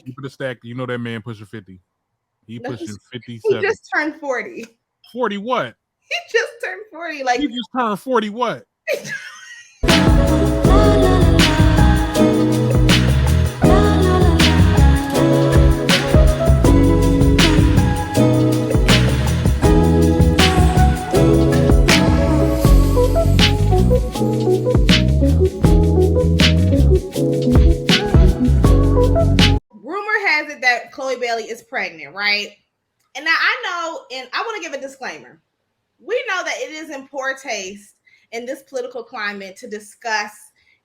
Keep it a stack. You know that man pushing 50. He no, pushing he 57. just turned 40. 40 what? He just turned 40. He just turned 40 what? Rumor has it that Chloe Bailey is pregnant, right? And now I know, and I want to give a disclaimer. We know that it is in poor taste in this political climate to discuss,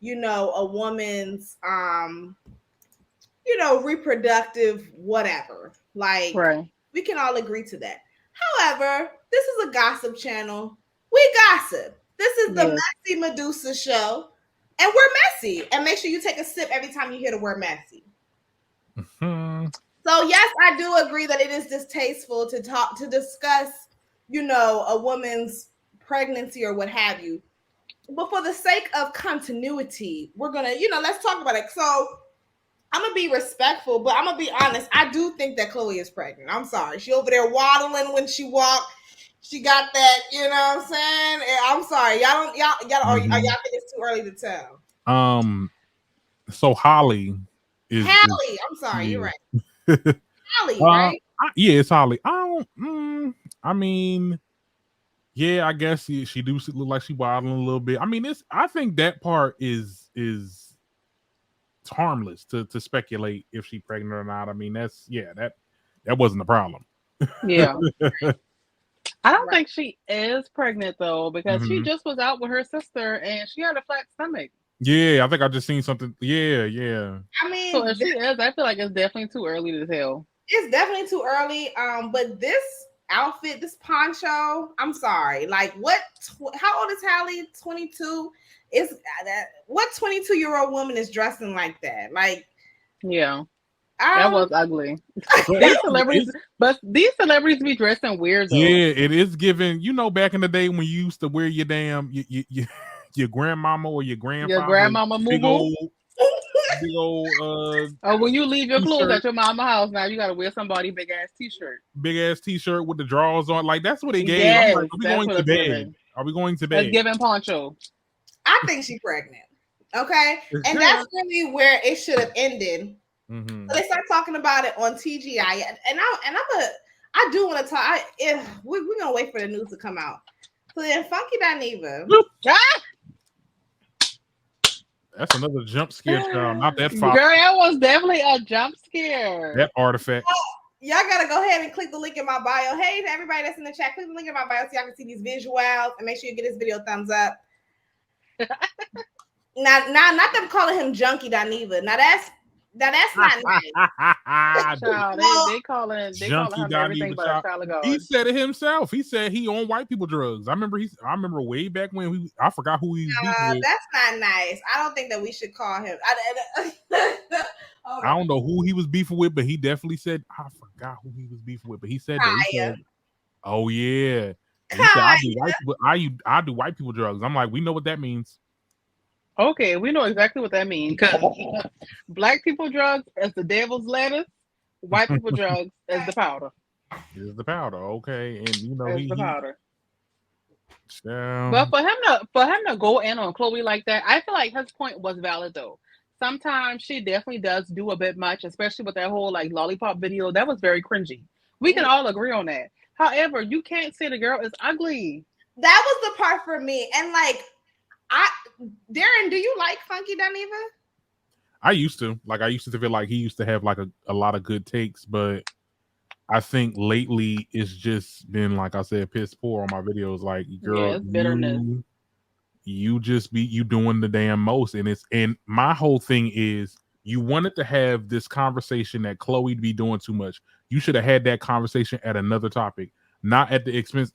a woman's, reproductive whatever. Like, Right. we can all agree to that. However, this is a gossip channel. We gossip. This is the Yes. Messy Medusa show, and we're messy. And make sure you take a sip every time you hear the word messy. So yes, I do agree that it is distasteful to discuss, a woman's pregnancy or what have you. But for the sake of continuity, we're gonna, let's talk about it. So I'm gonna be respectful, but I'm gonna be honest. I do think that Chloe is pregnant. I'm sorry. She over there waddling when she walked. She got that, you know what I'm saying? And I'm sorry. Y'all think it's too early to tell. So Holly is Hallie, I'm sorry, you're yeah. right. Hallie, right? Yeah, it's Holly. I don't. I mean, yeah, I guess she do look like she waddling a little bit. I mean, I think that part is it's harmless to speculate if she's pregnant or not. I mean, that wasn't the problem. Yeah. I don't Right. think she is pregnant though, because she Mhm. just was out with her sister and she had a flat stomach. Yeah, I think I just seen something. Yeah, yeah. I So mean, if she is, I feel like it's definitely too early to tell. it's definitely too early. But this outfit, this poncho, I'm sorry. Like, how old is Hallie? 22. Is that what 22-year-old woman is dressing like that? Like, Yeah. That um, was ugly. But These celebrities, but these celebrities be dressing weird though. yeah, it is giving. Back in the day when you used to wear your damn your grandmama or your Your grandfather grandmama moo big moo. old big old Or when you leave your clothes t-shirt, at your mama house, now you gotta wear somebody big ass t-shirt. big ass t-shirt with the drawers on. Like that's what they gave. I'm like, Yes, are we that's going what to it's bed? giving. Are we going to It's bed? giving poncho. I think she's pregnant. Okay, and that's really where it should have ended. Mm-hmm. So they start talking about it on TGI, I do want to talk. We're gonna wait for the news to come out. So then, Funky Dineva. Ah! That's another jump scare, child. Not that Girl, fop. that was definitely a jump scare. That artifact. Y'all gotta go ahead and click the link in my bio. Hey, to everybody that's in the chat, click the link in my bio so y'all can see these visuals and make sure you get this video a thumbs up. Now, not them calling him Junkie Dineva. Now that's not nice. Child, No, they calling Junkie him everything Dineva, but a child. child of He God. said it himself. He said he on white people drugs. I remember way back when I forgot who he was beefing with. that's not nice. I don't think that we should call him. I don't know who he was beefing with, but he definitely said I forgot who he was beefing with. But he said that. He Kaya. said, "Oh yeah." And he said, Kaya. I do white people drugs." I'm like, we know what that means. Okay, we know exactly what that means. Because black people drugs is the devil's lettuce, white people drugs is the powder. Is the powder okay? And Is the powder. But um, for him to go in on Chloe like that, I feel like his point was valid though. Sometimes she definitely does do a bit much, especially with that whole like lollipop video. That was very cringy. We can all agree on that. However, you can't say the girl is ugly. That was the part for me. And like, Darren, do you like Funky Dineva? I used to feel like he used to have like a lot of good takes, but I think lately it's just been, like I said, piss poor on my videos. Like, girl, Yeah, it's bitterness. you just be you doing the damn most, and my whole thing is you wanted to have this conversation that Chloe be doing too much. You should have had that conversation at another topic, not at the expense.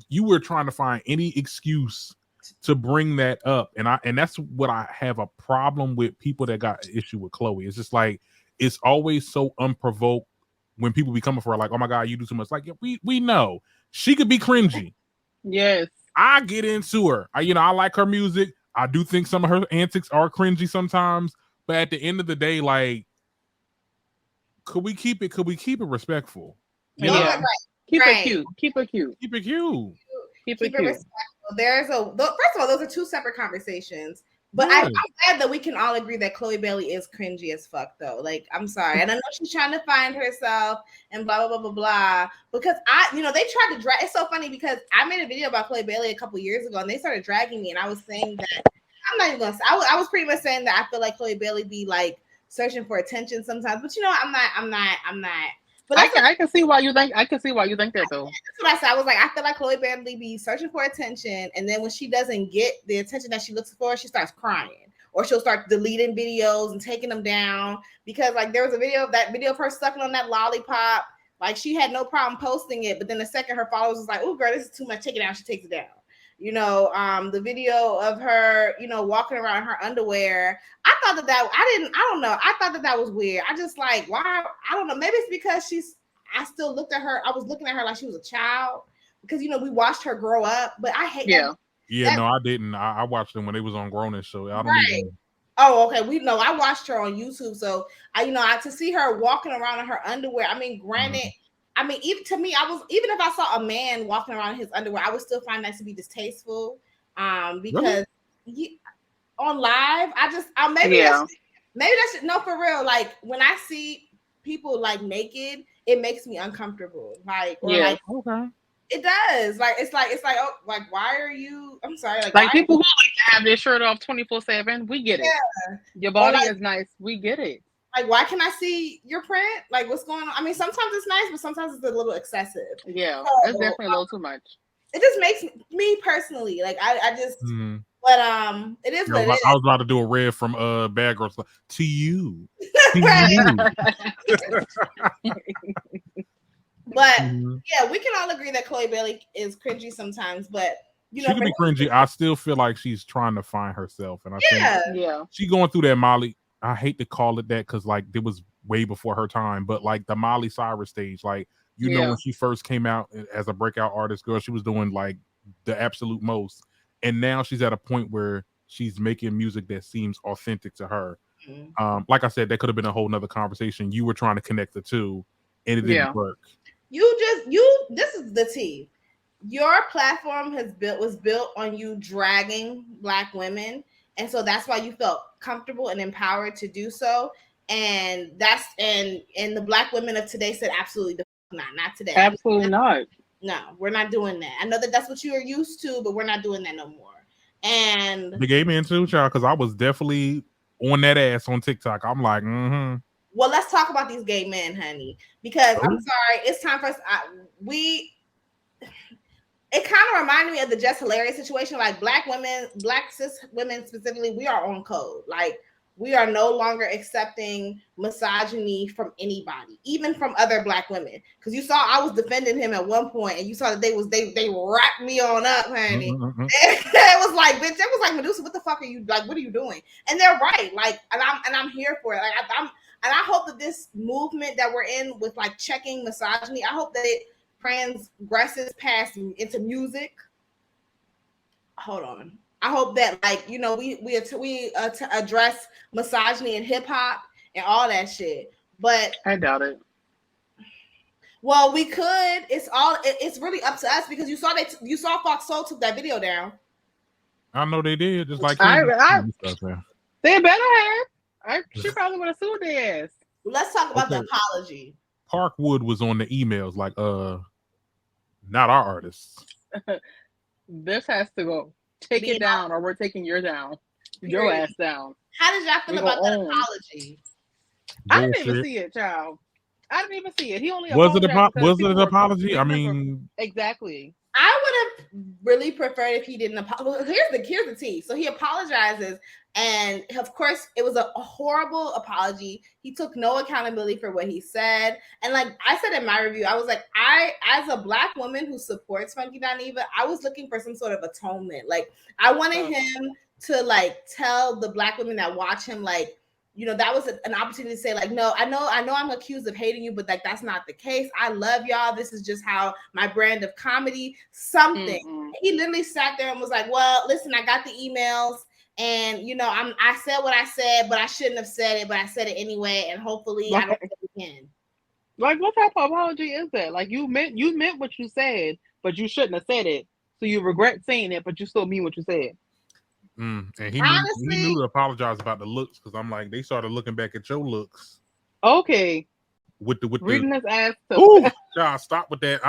You were trying to find any excuse to bring that up, and that's what I have a problem with people that got an issue with Chloe. It's just like it's always so unprovoked when people be coming for her, like, oh my god, you do too much. Like, yeah, we know she could be cringy. Yes. I get into her. I like her music. I do think some of her antics are cringy sometimes, but at the end of the day, like, Could we keep it respectful? Yeah. Right. Keep Right. it cute. Keep it cute. Keep it cute. Keep Keep it it cute. respectful. First of all, those are two separate conversations. But Yes. I'm glad that we can all agree that Chloe Bailey is cringy as fuck, though. Like, I'm sorry. And I know she's trying to find herself and blah, blah, blah, blah, blah. Because they tried to drag. It's so funny because I made a video about Chloe Bailey a couple years ago and they started dragging me. And I was saying that, I'm not even going to say, I was pretty much saying that I feel like Chloe Bailey be like searching for attention sometimes. But I'm not. But I can see why you think that though. That's what I said. I was like, I feel like Chloe Bailey be searching for attention, and then when she doesn't get the attention that she looks for, she starts crying, or she'll start deleting videos and taking them down because like there was a video of her sucking on that lollipop. Like she had no problem posting it, but then the second her followers was like, "Oh, girl, this is too much. Take it down." She takes it down. The video of her, walking around in her underwear. I thought I don't know. I thought that was weird. I just like, why? I don't know. Maybe it's because I still looked at her. I was looking at her like she was a child because, we watched her grow up, but I hate that. Yeah, no, I didn't. I watched them when they was on Grownish, so I don't even. Oh, okay. I watched her on YouTube. So to see her walking around in her underwear. I mean, granted, even to me, even if I saw a man walking around in his underwear, I would still find that to be distasteful. Because on live, maybe that's no, for real. Like when I see people like naked, it makes me uncomfortable. Like, like okay. It does. Like it's like oh, like why are you? I'm sorry. Like people who like to have their shirt off 24/7, we get it. Your body is nice. We get it. Like, why can I see your print? Like, what's going on? I mean, sometimes it's nice, but sometimes it's a little excessive. Yeah, it's definitely a little too much. It just makes me personally like I just. But it is what it is. I was about to do a red from Bad Girls to you. But yeah, we can all agree that Chloe Bailey is cringy sometimes, but she can be cringy. I still feel like she's trying to find herself, and I think she going through that Molly. I hate to call it that because like it was way before her time, but like the Miley Cyrus stage, like when she first came out as a breakout artist, girl, she was doing like the absolute most, and now she's at a point where she's making music that seems authentic to her. Like I said, that could have been a whole nother conversation. You were trying to connect the two, and it didn't work. This is the tea. Your platform was built on you dragging Black women, and so that's why you felt comfortable and empowered to do so. And and the Black women of today said absolutely not today. Absolutely not. No, we're not doing that. I know that's what you are used to, but we're not doing that no more. And the gay men too, child, because I was definitely on that ass on TikTok. I'm like, Well, let's talk about these gay men, honey, because I'm sorry, it's time for us. It kind of reminded me of the Just Hilarious situation. Like Black cis women specifically, we are on code. Like we are no longer accepting misogyny from anybody, even from other Black women. Because you saw I was defending him at one point, and you saw that they wrapped me on up, honey. It was like, bitch, that was like, Medusa, what the fuck are you like? What are you doing? And they're right. Like, and I'm here for it. Like and I hope that this movement that we're in with like checking misogyny, I hope that it transgresses past into music. Hold on. I hope that we address misogyny in hip hop and all that shit. But I doubt it. Well, we could. It's really up to us because you saw Fox Soul took that video down. I know they did. Just like they better have. She probably would have sued their ass. Let's talk about the apology. Parkwood was on the emails like, not our artists. This has to go. Take it down, or we're taking your ass down. How did y'all feel about that apology? I didn't even see it, child. I didn't even see it. He only was it an apology? I mean, exactly. I would have really preferred if he didn't apologize. Here's the tea. So he apologizes, and of course, it was a horrible apology. He took no accountability for what he said. And like I said in my review, I was like, as a Black woman who supports Funky Dineva, I was looking for some sort of atonement. Like I wanted him to like tell the Black women that watch him, like, that was an opportunity to say, like, no, I know I'm accused of hating you, but like that's not the case. I love y'all. This is just how my brand of comedy, something. Mm-hmm. He literally sat there and was like, well, listen, I got the emails, and I said what I said, but I shouldn't have said it, but I said it anyway, and hopefully I don't say it again. Like, what type of apology is that? Like, you meant what you said, but you shouldn't have said it. So you regret saying it, but you still mean what you said. And he Honestly, knew to apologize about the looks because I'm like, they started looking back at your looks Okay, with the reading his ass. oh, God, stop with that.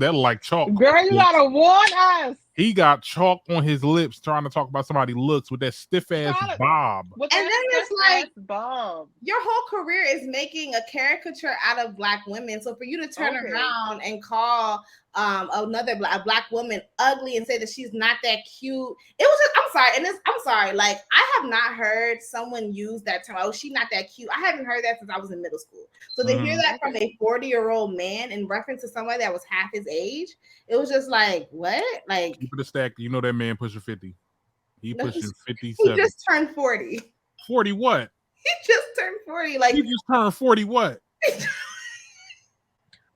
That like chalk. Girl, you gotta warn us. He got chalk on his lips trying to talk about somebody's looks with that stiff ass bob. With and that then it's like bob. your whole career is making a caricature out of Black women. So for you to turn around and call another black woman ugly and say that she's not that cute, it was just, I'm sorry, and I'm sorry, like I have not heard someone use that term. Oh, she's not that cute. I haven't heard that since I was in middle school. So to hear that from a 40-year-old man in reference to somebody that was half his age, it was just like, what? Like, keep it a stack. You know that man pushing 50. He pushing 57. He just turned 40. 40 what? He just turned 40. Like, he just turned 40 what?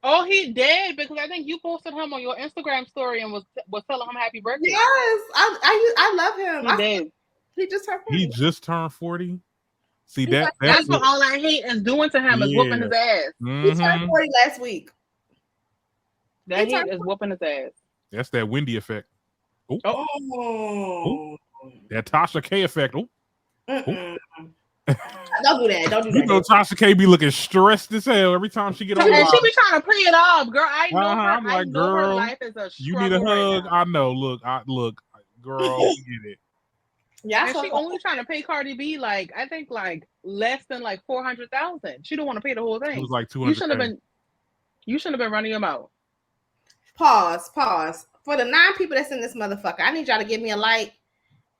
Oh, he did, because I think you posted him on your Instagram story and was telling him happy birthday. Yes, I love him. He did. He just turned 40. He just turned 40. See, that's what all I hate is doing to him is whooping his ass. He turned 40 last week. That heat is whooping his ass. That's that Wendy effect. Oh. That Tasha K effect. Don't do that. Don't do that. You know Tasha K be looking stressed as hell every time she get on. And she be trying to play it off, girl. I know her. I'm like, I know girl, her life is a struggle. You need a hug. Right, I know. Look, girl, get it. Yeah, and she only trying to pay Cardi B I think less than $400,000. She don't want to pay the whole thing. It was like 200. You shouldn't have been running your mouth. Pause. For the 9 people that's in this motherfucker, I need y'all to give me a like.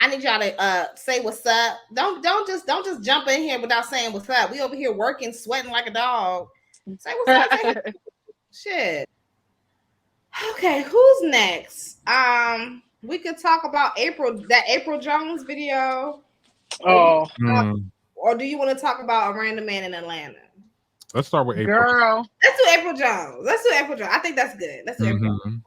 I need y'all to say what's up. Don't just jump in here without saying what's up. We over here working, sweating like a dog. Say what's up. Shit. Okay, who's next? We could talk about that April Jones video. Oh. Or do you want to talk about a random man in Atlanta? Let's start with April. Girl. Let's do April Jones. I think that's good. Let's do April Jones.